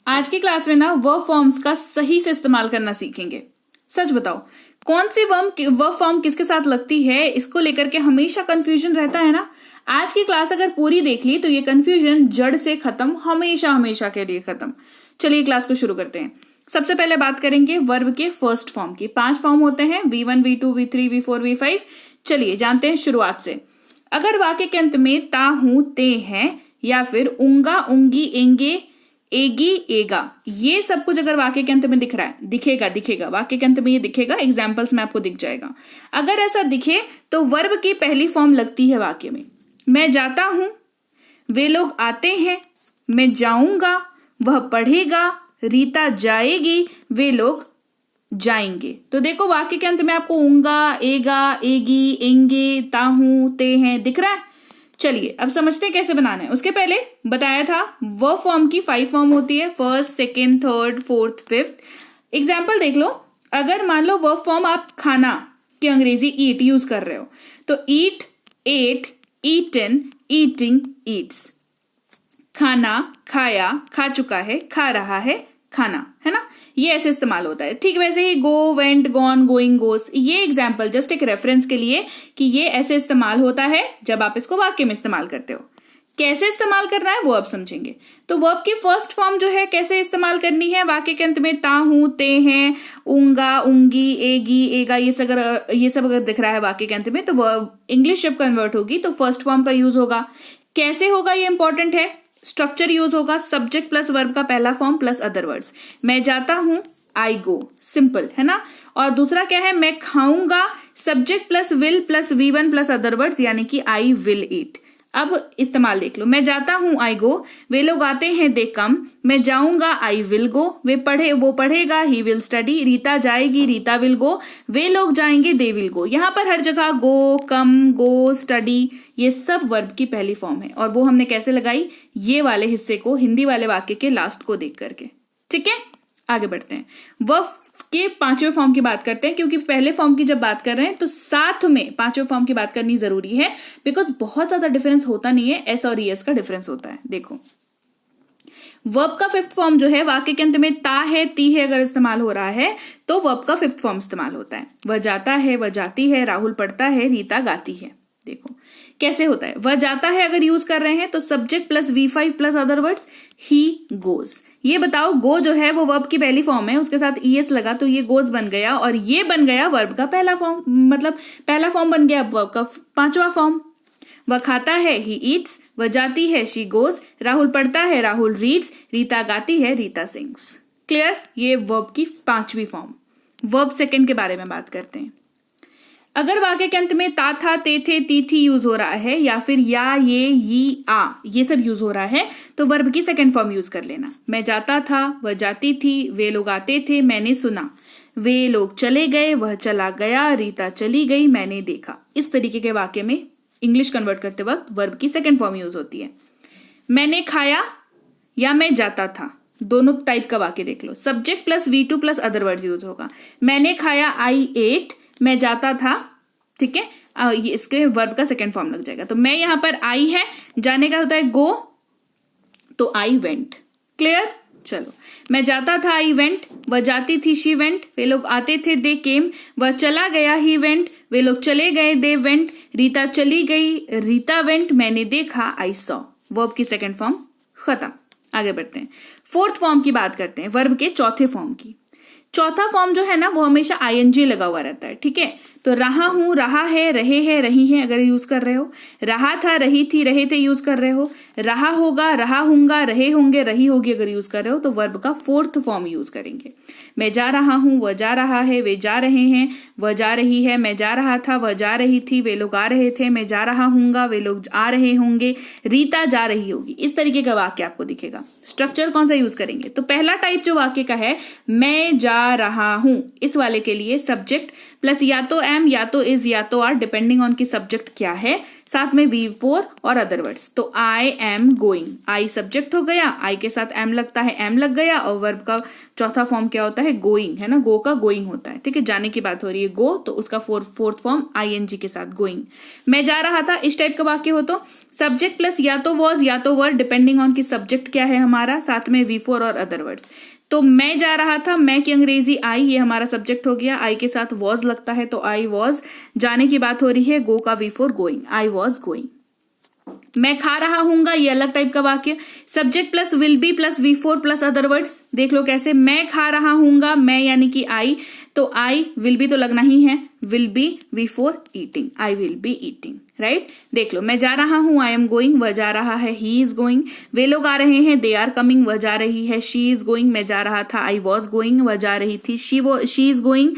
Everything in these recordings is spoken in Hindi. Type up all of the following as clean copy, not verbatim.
आज की क्लास में ना वर्ब फॉर्म्स का सही से इस्तेमाल करना सीखेंगे। सच बताओ, कौन सी वर्ब फॉर्म किसके साथ लगती है, इसको लेकर के हमेशा कंफ्यूजन रहता है ना। आज की क्लास अगर पूरी देख ली तो ये कंफ्यूजन जड़ से खत्म, हमेशा हमेशा के लिए खत्म। चलिए क्लास को शुरू करते हैं। सबसे पहले बात करेंगे वर्ब के फर्स्ट फॉर्म की। 5 फॉर्म होते हैं, V1, V2, V3, V4, V5। चलिए जानते हैं शुरुआत से। अगर वाक्य के अंत में ता, हूं, ते हैं या फिर उंगा, उंगी, एंगे, एगी, एगा, ये सब कुछ अगर वाक्य के अंत में दिख रहा है, दिखेगा वाक्य के अंत में ये दिखेगा, एग्जाम्पल्स में आपको दिख जाएगा। अगर ऐसा दिखे तो वर्ब की पहली फॉर्म लगती है वाक्य में। मैं जाता हूं, वे लोग आते हैं, मैं जाऊंगा, वह पढ़ेगा, रीता जाएगी, वे लोग जाएंगे। तो देखो वाक्य के अंत में आपको उंगा, एगा, एगी, एंगे, ताहू, ते हैं दिख रहा है। चलिए अब समझते हैं कैसे बनाना है। उसके पहले बताया था वर्ब फॉर्म की 5 फॉर्म होती है, first, second, third, fourth, fifth. Example देख लो। अगर मान लो वर्ब फॉर्म आप खाना की अंग्रेजी ईट यूज कर रहे हो तो ईट, एट, ईटन, ईटिंग, ईट्स। खाना, खाया, खा चुका है, खा रहा है, खाना, है ना। ये ऐसे इस्तेमाल होता है। ठीक वैसे ही गो, वेंट, गॉन, गोइंग, गोस। ये एग्जाम्पल जस्ट एक रेफरेंस के लिए कि ये ऐसे इस्तेमाल होता है जब आप इसको वाक्य में इस्तेमाल करते हो। कैसे इस्तेमाल करना है वो अब समझेंगे। तो वर्ब की फर्स्ट फॉर्म जो है कैसे इस्तेमाल करनी है, वाक्य के अंत में ता, हूं, ते हैं, उंगा, उंगी, एगी, एगा, ये सब अगर दिख रहा है वाक्य के अंत में तो वर्ब इंग्लिश जब कन्वर्ट होगी तो फर्स्ट फॉर्म का यूज होगा। कैसे होगा ये इंपॉर्टेंट है। स्ट्रक्चर यूज होगा, सब्जेक्ट प्लस वर्ब का पहला फॉर्म प्लस अदर वर्ड्स। मैं जाता हूं, आई गो, सिंपल है ना। और दूसरा क्या है, मैं खाऊंगा, subject plus will plus V1 plus other words, यानी कि आई विल ईट। अब इस्तेमाल देख लो। मैं जाता हूं, आई गो, वे लोग आते हैं, दे कम, मैं जाऊंगा, आई विल गो, वो पढ़ेगा, ही विल स्टडी, रीता जाएगी, रीता विल गो, वे लोग जाएंगे, दे विल गो। यहां पर हर जगह गो, कम, गो, स्टडी, ये सब वर्ब की पहली फॉर्म है। और वो हमने कैसे लगाई, ये वाले हिस्से को हिंदी वाले वाक्य के लास्ट को देख करके। ठीक है, आगे बढ़ते हैं। वर्ब के 5वें फॉर्म की बात करते हैं, क्योंकि पहले फॉर्म की जब बात कर रहे हैं तो साथ में 5वें फॉर्म की बात करनी जरूरी है, बिकॉज बहुत ज्यादा डिफरेंस होता नहीं है, एस और ईएस का डिफरेंस होता है। देखो वर्ब का 5th फॉर्म जो है, वाक्य के अंत में ता है, ती है अगर इस्तेमाल हो रहा है तो वर्ब का 5th फॉर्म इस्तेमाल होता है। वह जाता है, वह जाती है, राहुल पढ़ता है, रीता गाती है। देखो कैसे होता है। वह जाता है अगर यूज कर रहे हैं तो subject plus V5 plus other words, he goes. ये बताओ, गो जो है वो वर्ब की पहली फॉर्म है, उसके साथ ईएस लगा तो ये गोज बन गया, और ये बन गया वर्ब का पहला फॉर्म, मतलब पहला फॉर्म बन गया वर्ब का 5वां फॉर्म। वह खाता है, ही ईट्स, वह जाती है, शी गोज, राहुल पढ़ता है, राहुल रीड्स, रीता गाती है, रीता सिंग्स। क्लियर। ये वर्ब की 5वीं फॉर्म। वर्ब सेकेंड के बारे में बात करते हैं। अगर वाक्य के अंत में ता, था, ते, थे, ती, थी यूज हो रहा है, या फिर या, ये, यी, आ, ये सब यूज हो रहा है, तो वर्ब की सेकंड फॉर्म यूज कर लेना। मैं जाता था, वह जाती थी, वे लोग आते थे, मैंने सुना, वे लोग चले गए, वह चला गया, रीता चली गई, मैंने देखा। इस तरीके के वाक्य में इंग्लिश कन्वर्ट करते वक्त वर्ब की सेकंड फॉर्म यूज होती है। मैंने खाया या मैं जाता था, दोनों टाइप का वाक्य देख लो। Subject plus V2 plus other words use होगा। मैंने खाया, आई एट, मैं जाता था, ठीक है, ये इसके वर्ब का सेकंड फॉर्म लग जाएगा। तो मैं यहां पर आई है, जाने का होता है गो, तो आई वेंट। क्लियर। चलो, मैं जाता था, आई वेंट, वह जाती थी, शी वेंट, वे लोग आते थे, दे केम, वह चला गया, ही वेंट, वे लोग चले गए, दे वेंट, रीता चली गई, रीता वेंट, मैंने देखा, आई सॉ। वर्ब की सेकंड फॉर्म खत्म। आगे बढ़ते हैं। 4th फॉर्म की बात करते हैं, वर्ब के 4थे फॉर्म की। चौथा फॉर्म जो है ना वो हमेशा ING लगा हुआ रहता है। ठीक है, तो रहा हूं, रहा है, रहे हैं, रही हैं अगर यूज कर रहे हो, रहा था, रही थी, रहे थे यूज कर रहे हो, रहा होगा, रहा होऊंगा, रहे होंगे, रही होगी अगर यूज कर रहे हो, तो वर्ब का 4th फॉर्म यूज करेंगे। मैं जा रहा हूं, वह जा रहा है, वे जा रहे हैं, वह जा रही है, मैं जा रहा था, वह जा रही थी, वे लोग आ रहे थे, मैं जा रहा हूंगा, वे लोग आ रहे होंगे, रीता जा रही होगी। इस तरीके का वाक्य आपको दिखेगा। स्ट्रक्चर कौन सा यूज करेंगे, तो पहला टाइप जो वाक्य का है, मैं जा रहा हूं, इस वाले के लिए सब्जेक्ट प्लस या तो एम या तो इज या तो आर, डिपेंडिंग ऑन की सब्जेक्ट क्या है, साथ में V4 और अदर वर्ड्स। तो I am going, I subject हो गया, आई के साथ एम लगता है, एम लग गया, और वर्ब का चौथा फॉर्म क्या होता है, गोइंग, है ना, गो का गोइंग होता है, ठीक है, जाने की बात हो रही है गो, तो उसका फोर्थ फॉर्म ING के साथ गोइंग। मैं जा रहा था, इस टाइप का वाक्य हो तो सब्जेक्ट प्लस या तो वॉज या तो वर, डिपेंडिंग ऑन की सब्जेक्ट क्या है हमारा, साथ में V4 और अदर वर्ड्स। तो मैं जा रहा था, मैं की अंग्रेजी आई, ये हमारा सब्जेक्ट हो गया, आई के साथ वॉज लगता है तो आई वॉज, जाने की बात हो रही है, गो का V4 going, I was going. मैं खा रहा हूंगा, ये अलग टाइप का वाक्य, subject plus will be plus V4 plus other words. देख लो कैसे, मैं खा रहा हूंगा, मैं यानी कि आई, तो आई विल बी तो लगना ही है, will be V4 eating, I will be eating, right. देख लो, मैं जा रहा हूं, आई एम गोइंग, वह जा रहा है, ही इज गोइंग, वे लोग आ रहे हैं, दे आर कमिंग, वह जा रही है, शी इज गोइंग, मैं जा रहा था, आई वॉज गोइंग, वह जा रही थी, she is going,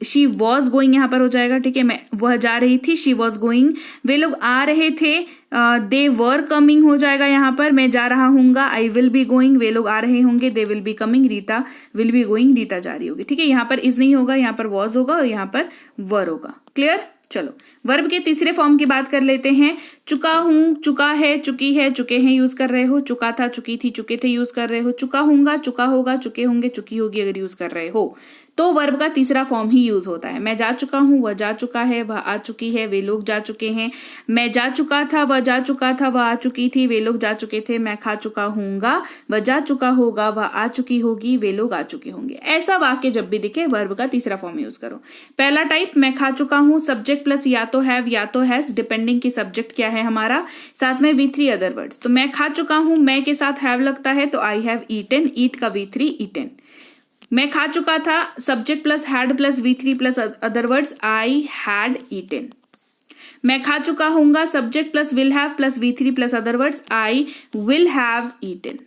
she was going यहां पर हो जाएगा, ठीक है, मैं वह जा रही थी, शी वॉज गोइंग, वे लोग आ रहे थे, दे वर कमिंग हो जाएगा यहां पर, मैं जा रहा हूंगा, आई विल बी गोइंग, वे लोग आ रहे होंगे, they will be coming, Rita will be going, Rita जा रही होगी, ठीक है। यहां पर इज नहीं होगा, यहां पर वॉज होगा और यहां पर वर होगा, क्लियर। चलो वर्ब के तीसरे फॉर्म की बात कर लेते हैं। चुका हूं, चुका है, चुकी है, चुके हैं यूज कर रहे हो, चुका था, चुकी थी, चुके थे यूज कर रहे हो, चुका हूंगा, चुका होगा, चुके होंगे, चुकी होगी अगर यूज कर रहे हो तो वर्ब का तीसरा फॉर्म ही यूज होता है। मैं जा चुका हूं, वह जा चुका है, वह आ चुकी है, वे लोग जा चुके हैं, मैं जा चुका था, वह जा चुका था, वह आ चुकी थी, वे लोग जा चुके थे, मैं खा चुका हूंगा, वह जा चुका होगा, वह आ चुकी होगी, वे लोग आ चुके होंगे। ऐसा वाक्य जब भी दिखे वर्ब का तीसरा फॉर्म यूज करो। पहला टाइप, मैं खा चुका हूं, सब्जेक्ट प्लस या तो हैव या तो हैज, डिपेंडिंग की सब्जेक्ट क्या है हमारा, साथ में V3 अदर वर्ड्स। तो मैं खा चुका हूं, मैं के साथ हैव लगता है तो आई हैव ईटन, ईट का V3 ईटन। मैं खा चुका था, subject plus had plus V3 plus other words, I had eaten. मैं खा चुका हूंगा, subject plus will have plus V3 plus other words, I will have eaten.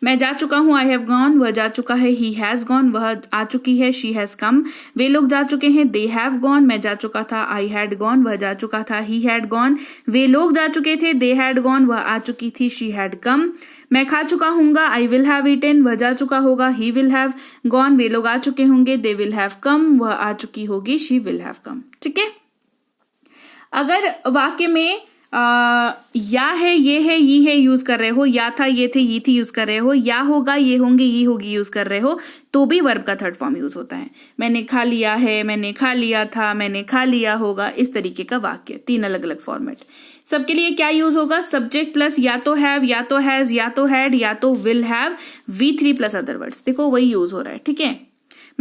मैं जा चुका हूं, आई हैव गॉन, वह जा चुका है, ही हैज गॉन, वह आ चुकी है, शी हैज कम, वे लोग जा चुके हैं, दे हैव गॉन, मैं जा चुका था, आई हैड गॉन, वह जा चुका था, ही हैड गॉन, वे लोग जा चुके थे, दे हैड गॉन, वह आ चुकी थी, शी हैड कम। मैं खा चुका हूंगा, आई विल हैव ईटन, वह जा चुका होगा, ही विल हैव गॉन, वे लोग आ चुके होंगे, दे विल हैव कम, वह आ चुकी होगी, शी विल हैव कम। ठीक है। अगर वाक्य में या है, ये है, ये है यूज कर रहे हो, या था, ये थे, ये थी यूज कर रहे हो, या होगा, ये होंगे, ये होगी यूज कर रहे हो, तो भी वर्ब का थर्ड फॉर्म यूज होता है। मैंने खा लिया है, मैंने खा लिया था, मैंने खा लिया होगा, इस तरीके का वाक्य, 3 अलग अलग फॉर्मेट। सबके लिए क्या यूज होगा, सब्जेक्ट प्लस या तो हैव, या तो हैज, या तो हैड, या तो will have, V3 plus other words. देखो वही यूज हो रहा है। ठीक है।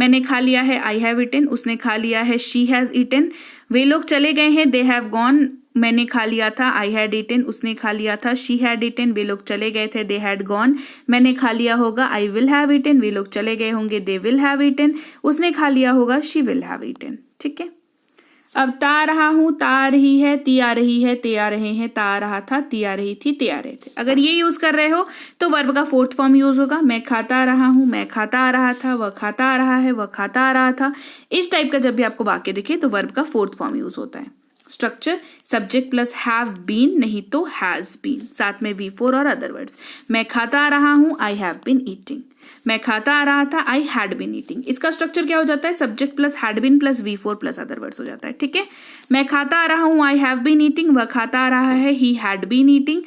मैंने खा लिया है, आई हैव ईटन, उसने खा लिया है, शी हैज ईटन, वे लोग चले गए हैं, दे हैव गॉन, मैंने खा लिया था, आई हैड ईटन, उसने खा लिया था, शी हैड ईटन, वे लोग चले गए थे, दे हैड गॉन, मैंने खा लिया होगा, आई विल हैव ईटन, वे लोग चले गए होंगे, दे विल हैव ईटन, उसने खा लिया होगा, शी विल हैव ईटन। ठीक है। अब ता आ रहा हूं, ता आ रही है, ती आ रही है, ते आ रहे हैं, ता आ रहा था, ती आ रही थी, ते आ रहे थे। अगर ये यूज कर रहे हो तो वर्ब का फोर्थ फॉर्म यूज होगा। मैं खाता आ रहा हूं, मैं खाता आ रहा था, वह खाता आ रहा है, वह खाता आ रहा था। इस टाइप का जब भी आपको वाक्य दिखे तो वर्ब का फोर्थ फॉर्म यूज होता है। Structure, subject plus have been, नहीं तो हैज बीन, साथ में V4 और अदर वर्ड्स। मैं खाता आ रहा हूं, आई हैव बीन ईटिंग, मैं खाता आ रहा था, आई हैड बीन ईटिंग। इसका स्ट्रक्चर क्या हो जाता है, subject plus had been plus V4 plus other words हो जाता है। ठीक है। मैं खाता आ रहा हूं, आई हैव बीन ईटिंग, वह खाता आ रहा है, he had been eating,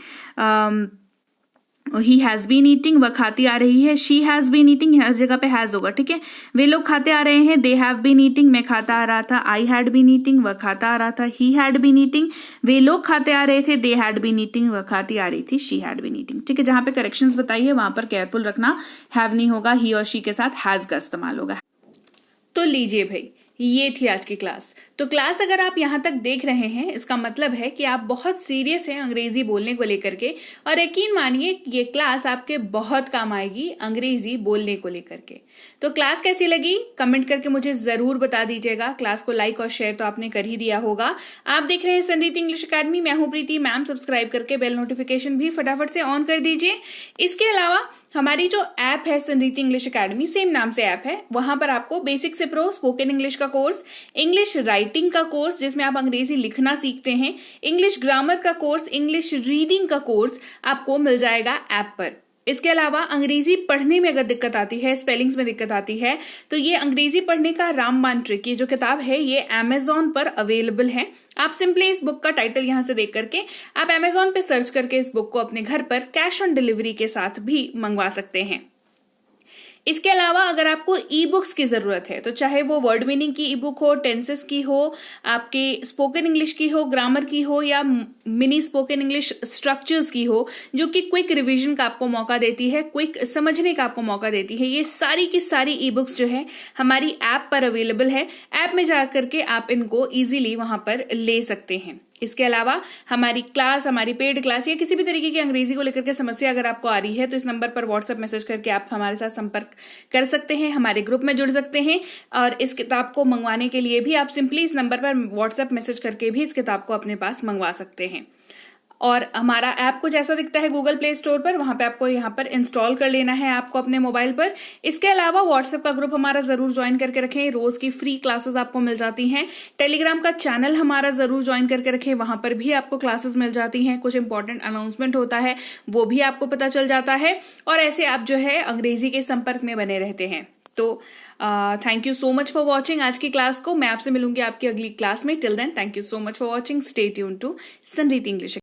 he has been eating, वह खाती आ रही है, शी हैज बीन ईटिंग, हर जगह पे हैज होगा। ठीक है। वे लोग खाते आ रहे हैं, दे हैव बीन ईटिंग, मैं खाता आ रहा था, आई हैड बीन ईटिंग, वह खाता आ रहा था, ही हैड बीन ईटिंग, वे लोग खाते आ रहे थे, दे हैड बीन ईटिंग, वह खाती आ रही थी, शी हैड बीन ईटिंग। ठीक है। जहां पे करेक्शंस बताइए वहां पर केयरफुल रखना, हैव नहीं होगा, ही और शी के साथ हैज का इस्तेमाल होगा। तो लीजिए भाई, ये थी आज की क्लास। तो क्लास अगर आप यहाँ तक देख रहे हैं, इसका मतलब है कि आप बहुत सीरियस हैं अंग्रेजी बोलने को लेकर के, और यकीन मानिए ये क्लास आपके बहुत काम आएगी अंग्रेजी बोलने को लेकर के। तो क्लास कैसी लगी कमेंट करके मुझे जरूर बता दीजिएगा। क्लास को लाइक और शेयर तो आपने कर ही दिया होगा। आप देख रहे हैं संरीति इंग्लिश अकेडमी, मैं हूं प्रीति मैम। सब्सक्राइब करके बेल नोटिफिकेशन भी फटाफट से ऑन कर दीजिए। इसके अलावा हमारी जो ऐप है संरीति इंग्लिश अकेडमी, सेम नाम से ऐप है, वहां पर आपको बेसिक से प्रो स्पोकन इंग्लिश का कोर्स, इंग्लिश राइटिंग का कोर्स जिसमें आप अंग्रेजी लिखना सीखते हैं, इंग्लिश ग्रामर का कोर्स, इंग्लिश रीडिंग का कोर्स आपको मिल जाएगा ऐप पर। इसके अलावा अंग्रेजी पढ़ने में अगर दिक्कत आती है, स्पेलिंग्स में दिक्कत आती है, तो ये अंग्रेजी पढ़ने का रामबाण ट्रिक, ये जो किताब है ये अमेजोन पर अवेलेबल है। आप सिंपली इस बुक का टाइटल यहां से देख करके आप अमेजोन पे सर्च करके इस बुक को अपने घर पर कैश ऑन डिलीवरी के साथ भी मंगवा सकते हैं। इसके अलावा अगर आपको ई बुक्स की जरूरत है, तो चाहे वो वर्ड मीनिंग की ई बुक हो, टेंसेस की हो, आपके स्पोकन इंग्लिश की हो, ग्रामर की हो, या मिनी स्पोकन इंग्लिश स्ट्रक्चर्स की हो, जो कि क्विक रिवीजन का आपको मौका देती है, क्विक समझने का आपको मौका देती है, ये सारी की सारी ई बुक्स जो है हमारी ऐप पर अवेलेबल है। ऐप में जाकर के आप इनको इजीली वहां पर ले सकते हैं। इसके अलावा हमारी क्लास, हमारी पेड क्लास या किसी भी तरीके की अंग्रेजी को लेकर के समस्या अगर आपको आ रही है, तो इस नंबर पर व्हाट्सएप मैसेज करके आप हमारे साथ संपर्क कर सकते हैं, हमारे ग्रुप में जुड़ सकते हैं। और इस किताब को मंगवाने के लिए भी आप सिंपली इस नंबर पर व्हाट्सएप मैसेज करके भी इस किताब को अपने पास मंगवा सकते हैं। और हमारा ऐप कुछ ऐसा दिखता है गूगल प्ले स्टोर पर, वहां पे आपको यहाँ पर इंस्टॉल कर लेना है ऐप को अपने मोबाइल पर। इसके अलावा व्हाट्सएप का ग्रुप हमारा जरूर ज्वाइन करके रखें, रोज की फ्री क्लासेस आपको मिल जाती हैं। टेलीग्राम का चैनल हमारा जरूर ज्वाइन करके रखें, वहां पर भी आपको क्लासेस मिल जाती हैं, कुछ इंपॉर्टेंट अनाउंसमेंट होता है वो भी आपको पता चल जाता है, और ऐसे आप जो है अंग्रेजी के संपर्क में बने रहते हैं। तो thank you so much for watching आज की क्लास को। मैं आपसे मिलूंगी आपकी अगली क्लास में। Till then thank you so much for watching. Stay tuned to Samriddhi English.